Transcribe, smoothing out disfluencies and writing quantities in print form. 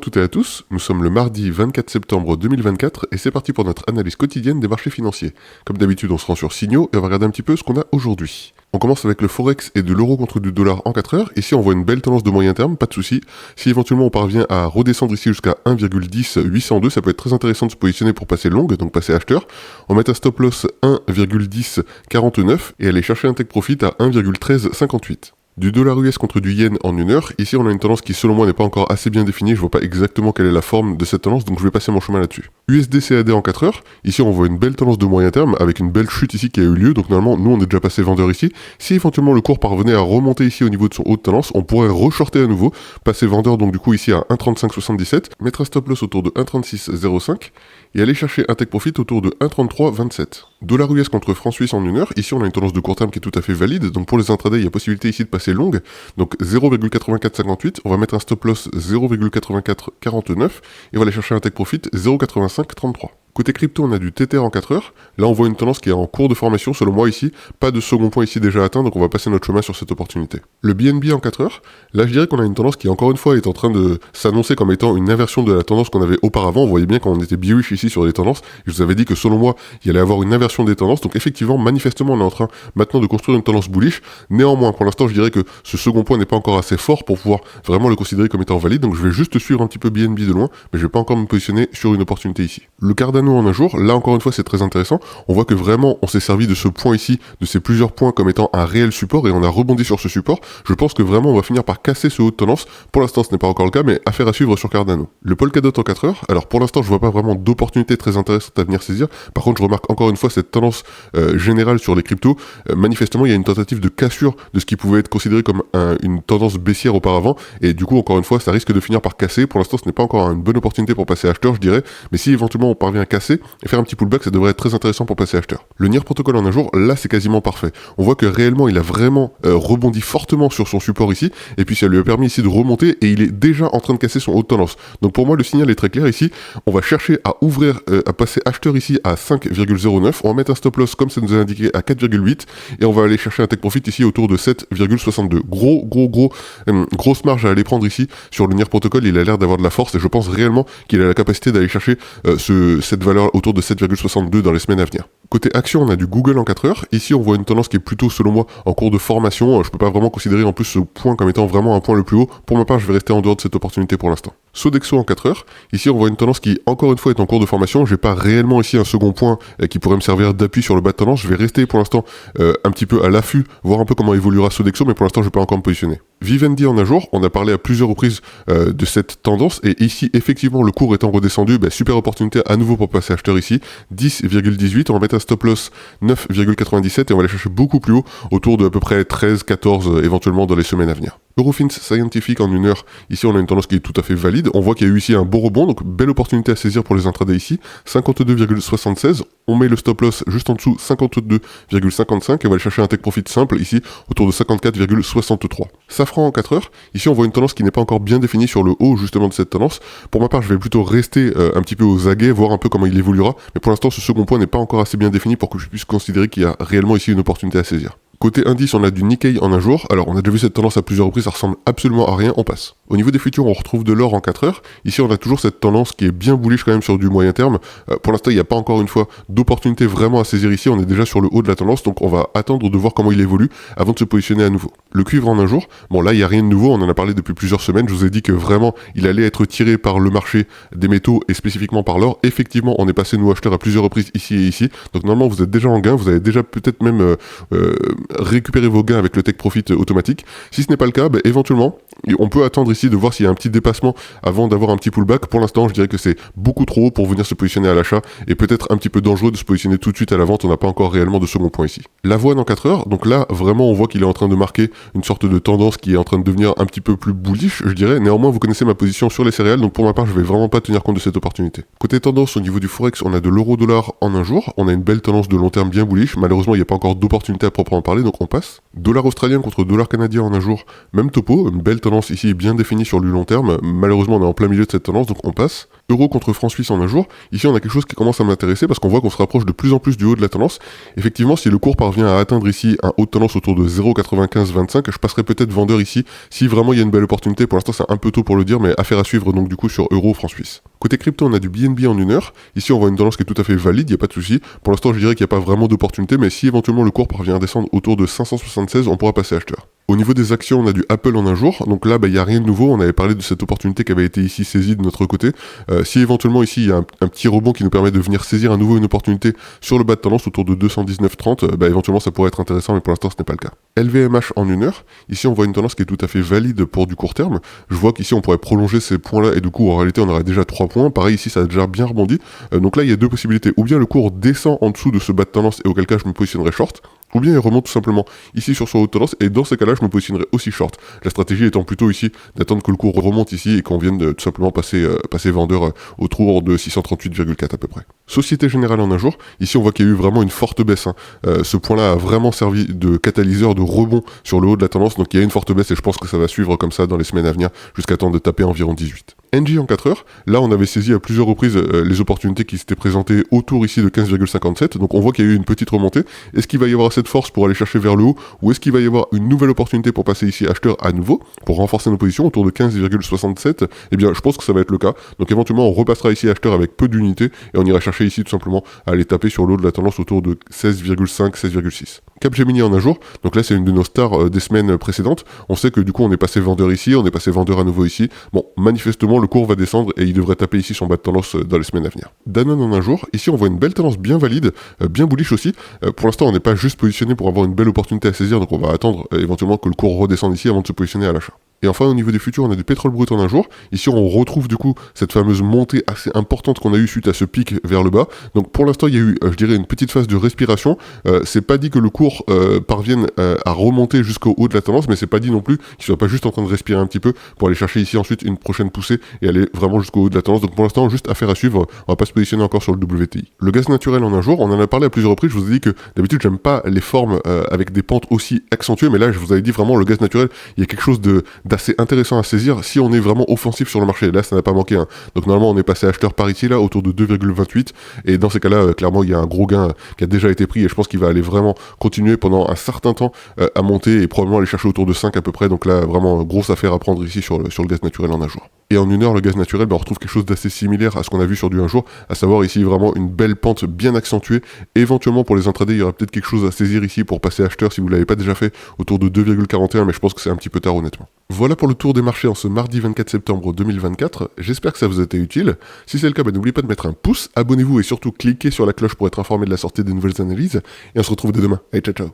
toutes et à tous, nous sommes le mardi 24 septembre 2024 et c'est parti pour notre analyse quotidienne des marchés financiers. Comme d'habitude, on se rend sur Signaux et on va regarder un petit peu ce qu'on a aujourd'hui. On commence avec le Forex et de l'euro contre du dollar en 4 heures. Ici, on voit une belle tendance de moyen terme, pas de souci. Si éventuellement on parvient à redescendre ici jusqu'à 1,10802, ça peut être très intéressant de se positionner pour passer long, donc passer acheteur. On met un stop loss 1,1049 et aller chercher un take profit à 1,1358. Du dollar US contre du yen en 1 heure, ici on a une tendance qui selon moi n'est pas encore assez bien définie, je vois pas exactement quelle est la forme de cette tendance, donc je vais passer mon chemin là-dessus. USD CAD en 4 heures, ici on voit une belle tendance de moyen terme avec une belle chute ici qui a eu lieu, donc normalement nous on est déjà passé vendeur ici. Si éventuellement le cours parvenait à remonter ici au niveau de son haut de tendance, on pourrait re-shorter à nouveau, passer vendeur donc du coup ici à 1,3577, mettre un stop loss autour de 1,3605 et aller chercher un take profit autour de 1,3327. Dollar US contre franc suisse en 1 heure, ici on a une tendance de court terme qui est tout à fait valide, donc pour les intradés il y a possibilité ici de passer longue, donc 0,8458, on va mettre un stop loss 0,8449 et on va aller chercher un take profit 0,8533. Côté crypto, on a du Tether en 4 heures. Là, on voit une tendance qui est en cours de formation, selon moi ici. Pas de second point ici déjà atteint, donc on va passer notre chemin sur cette opportunité. Le BNB en 4 heures. Là, je dirais qu'on a une tendance qui, encore une fois, est en train de s'annoncer comme étant une inversion de la tendance qu'on avait auparavant. On voyait bien quand on était bearish ici sur les tendances. Je vous avais dit que, selon moi, il y allait avoir une inversion des tendances. Donc, effectivement, manifestement, on est en train maintenant de construire une tendance bullish. Néanmoins, pour l'instant, je dirais que ce second point n'est pas encore assez fort pour pouvoir vraiment le considérer comme étant valide. Donc, je vais juste suivre un petit peu BNB de loin, mais je vais pas encore me positionner sur une opportunité ici. Le Cardano en un jour. Là, encore une fois, c'est très intéressant. On voit que vraiment, on s'est servi de ce point ici, de ces plusieurs points comme étant un réel support et on a rebondi sur ce support. Je pense que vraiment, on va finir par casser ce haut de tendance. Pour l'instant, ce n'est pas encore le cas, mais affaire à suivre sur Cardano. Le Polkadot en 4 heures. Alors, pour l'instant, je vois pas vraiment d'opportunités très intéressantes à venir saisir. Par contre, je remarque encore une fois cette tendance générale sur les cryptos. Manifestement, il y a une tentative de cassure de ce qui pouvait être considéré comme une tendance baissière auparavant. Et du coup, encore une fois, ça risque de finir par casser. Pour l'instant, ce n'est pas encore une bonne opportunité pour passer acheteur, je dirais. Mais si éventuellement on parvient à casser et faire un petit pullback, ça devrait être très intéressant pour passer acheteur. Le NIR protocole en un jour, là c'est quasiment parfait. On voit que réellement il a vraiment rebondi fortement sur son support ici, et puis ça lui a permis ici de remonter, et il est déjà en train de casser son haut de tendance. Donc pour moi le signal est très clair ici, on va chercher à ouvrir, à passer acheteur ici à 5,09, on va mettre un stop loss comme ça nous a indiqué à 4,8, et on va aller chercher un take profit ici autour de 7,62. Grosse marge à aller prendre ici sur le NIR protocole, il a l'air d'avoir de la force, et je pense réellement qu'il a la capacité d'aller chercher cette valeur autour de 7,62 dans les semaines à venir. Côté action, on a du Google en 4 heures. Ici, on voit une tendance qui est plutôt, selon moi, en cours de formation. Je peux pas vraiment considérer en plus ce point comme étant vraiment un point le plus haut. Pour ma part, je vais rester en dehors de cette opportunité pour l'instant. Sodexo en 4 heures. Ici, on voit une tendance qui, encore une fois, est en cours de formation. J'ai pas réellement ici un second point qui pourrait me servir d'appui sur le bas de tendance. Je vais rester pour l'instant un petit peu à l'affût, voir un peu comment évoluera Sodexo, mais pour l'instant, je vais pas encore me positionner. Vivendi en un jour, on a parlé à plusieurs reprises de cette tendance, et ici, effectivement, le cours étant redescendu, super opportunité à nouveau pour passer acheteur ici, 10,18, on va mettre un stop loss 9,97 et on va aller chercher beaucoup plus haut, autour de à peu près 13, 14 éventuellement dans les semaines à venir. Eurofins Scientific en 1 heure, ici on a une tendance qui est tout à fait valide, on voit qu'il y a eu ici un beau rebond, donc belle opportunité à saisir pour les intradés ici, 52,76, on met le stop loss juste en dessous 52,55 et on va aller chercher un take profit simple ici autour de 54,63. Safran en 4 heures, ici on voit une tendance qui n'est pas encore bien définie sur le haut justement de cette tendance. Pour ma part je vais plutôt rester un petit peu aux aguets, voir un peu comment il évoluera, mais pour l'instant ce second point n'est pas encore assez bien défini pour que je puisse considérer qu'il y a réellement ici une opportunité à saisir. Côté indice, on a du Nikkei en un jour. Alors, on a déjà vu cette tendance à plusieurs reprises, ça ressemble absolument à rien, on passe. Au niveau des futurs, on retrouve de l'or en 4 heures. Ici, on a toujours cette tendance qui est bien bullish quand même sur du moyen terme. Pour l'instant, il n'y a pas encore une fois d'opportunité vraiment à saisir ici. On est déjà sur le haut de la tendance, donc on va attendre de voir comment il évolue avant de se positionner à nouveau. Le cuivre en un jour, bon là, il n'y a rien de nouveau, on en a parlé depuis plusieurs semaines. Je vous ai dit que vraiment, il allait être tiré par le marché des métaux et spécifiquement par l'or. Effectivement, on est passé, nous, acheteurs, à plusieurs reprises ici et ici. Donc normalement, vous êtes déjà en gain, vous avez déjà peut-être même récupéré vos gains avec le take profit automatique. Si ce n'est pas le cas, éventuellement, on peut attendre ici de voir s'il y a un petit dépassement avant d'avoir un petit pullback. Pour l'instant, je dirais que c'est beaucoup trop haut pour venir se positionner à l'achat et peut-être un petit peu dangereux de se positionner tout de suite à la vente. On n'a pas encore réellement de second point ici. L'avoine en 4 heures, donc là, vraiment, on voit qu'il est en train de marquer une sorte de tendance qui est en train de devenir un petit peu plus bullish, je dirais. Néanmoins, vous connaissez ma position sur les céréales, donc pour ma part, je vais vraiment pas tenir compte de cette opportunité. Côté tendance, au niveau du Forex, on a de l'euro-dollar en un jour. On a une belle tendance de long terme bien bullish. Malheureusement, il n'y a pas encore d'opportunité à proprement parler, donc on passe. Dollar australien contre dollar canadien en un jour, même topo, une belle tendance ici bien définie sur du long terme. Malheureusement, on est en plein milieu de cette tendance, donc on passe. Euro contre franc suisse en un jour, ici on a quelque chose qui commence à m'intéresser parce qu'on voit qu'on se rapproche de plus en plus du haut de la tendance. Effectivement, si le cours parvient à atteindre ici un haut de tendance autour de 0,9525, je passerai peut-être vendeur ici si vraiment il y a une belle opportunité. Pour l'instant c'est un peu tôt pour le dire, mais affaire à suivre donc du coup sur Euro franc suisse. Côté crypto, on a du BNB en une heure. Ici on voit une tendance qui est tout à fait valide, il n'y a pas de souci. Pour l'instant je dirais qu'il n'y a pas vraiment d'opportunité, mais si éventuellement le cours parvient à descendre autour de 576, on pourra passer acheteur. Au niveau des actions, on a du Apple en un jour, donc là, il n'y a rien de nouveau, on avait parlé de cette opportunité qui avait été ici saisie de notre côté. Si éventuellement ici, il y a un petit rebond qui nous permet de venir saisir à nouveau une opportunité sur le bas de tendance autour de 219,30, éventuellement ça pourrait être intéressant, mais pour l'instant ce n'est pas le cas. LVMH en une heure, ici on voit une tendance qui est tout à fait valide pour du court terme. Je vois qu'ici on pourrait prolonger ces points-là, et du coup en réalité on aurait déjà 3 points. Pareil ici ça a déjà bien rebondi, donc là il y a deux possibilités, ou bien le cours descend en dessous de ce bas de tendance, et auquel cas je me positionnerai short, ou bien il remonte tout simplement ici sur son haut de tendance, et dans ces cas-là, je me positionnerai aussi short. La stratégie étant plutôt ici d'attendre que le cours remonte ici et qu'on vienne tout simplement passer vendeur autour de 638,4 à peu près. Société Générale en un jour, ici on voit qu'il y a eu vraiment une forte baisse. Ce point-là a vraiment servi de catalyseur de rebond sur le haut de la tendance, donc il y a une forte baisse et je pense que ça va suivre comme ça dans les semaines à venir jusqu'à temps de taper environ 18. NJ en 4 heures, là on avait saisi à plusieurs reprises les opportunités qui s'étaient présentées autour ici de 15,57, donc on voit qu'il y a eu une petite remontée. Est-ce qu'il va y avoir cette force pour aller chercher vers le haut, ou est-ce qu'il va y avoir une nouvelle opportunité pour passer ici acheteur à nouveau, pour renforcer nos positions autour de 15,67? Eh bien je pense que ça va être le cas, donc éventuellement on repassera ici acheteur avec peu d'unités, et on ira chercher ici tout simplement à aller taper sur le haut de la tendance autour de 16,5, 16,6. Capgemini en un jour, donc là c'est une de nos stars des semaines précédentes, on sait que du coup on est passé vendeur ici, on est passé vendeur à nouveau ici, bon manifestement le cours va descendre et il devrait taper ici son bas de tendance dans les semaines à venir. Danone en un jour, ici on voit une belle tendance bien valide, bien bullish aussi, pour l'instant on n'est pas juste positionné pour avoir une belle opportunité à saisir, donc on va attendre éventuellement que le cours redescende ici avant de se positionner à l'achat. Et enfin au niveau des futurs, on a du pétrole brut en un jour. Ici on retrouve du coup cette fameuse montée assez importante qu'on a eue suite à ce pic vers le bas. Donc pour l'instant il y a eu je dirais une petite phase de respiration. C'est pas dit que le cours parvienne à remonter jusqu'au haut de la tendance, mais c'est pas dit non plus qu'il soit pas juste en train de respirer un petit peu pour aller chercher ici ensuite une prochaine poussée et aller vraiment jusqu'au haut de la tendance. Donc pour l'instant juste affaire à suivre, on va pas se positionner encore sur le WTI. Le gaz naturel en un jour, on en a parlé à plusieurs reprises, je vous ai dit que d'habitude j'aime pas les formes avec des pentes aussi accentuées, mais là je vous avais dit vraiment le gaz naturel, il y a quelque chose d'assez intéressant à saisir si on est vraiment offensif sur le marché. Là ça n'a pas manqué. Donc normalement on est passé acheteur par ici là autour de 2,28 et dans ces cas-là clairement il y a un gros gain qui a déjà été pris et je pense qu'il va aller vraiment continuer pendant un certain temps à monter et probablement aller chercher autour de 5 à peu près. Donc là vraiment grosse affaire à prendre ici sur le gaz naturel en un jour. Et en une heure le gaz naturel on retrouve quelque chose d'assez similaire à ce qu'on a vu sur du un jour, à savoir ici vraiment une belle pente bien accentuée. Éventuellement pour les intradés il y aura peut-être quelque chose à saisir ici pour passer acheteur si vous ne l'avez pas déjà fait autour de 2,41, mais je pense que c'est un petit peu tard honnêtement. Voilà pour le tour des marchés en ce mardi 24 septembre 2024, j'espère que ça vous a été utile. Si c'est le cas, n'oubliez pas de mettre un pouce, abonnez-vous et surtout cliquez sur la cloche pour être informé de la sortie des nouvelles analyses. Et on se retrouve dès demain. Allez, ciao ciao.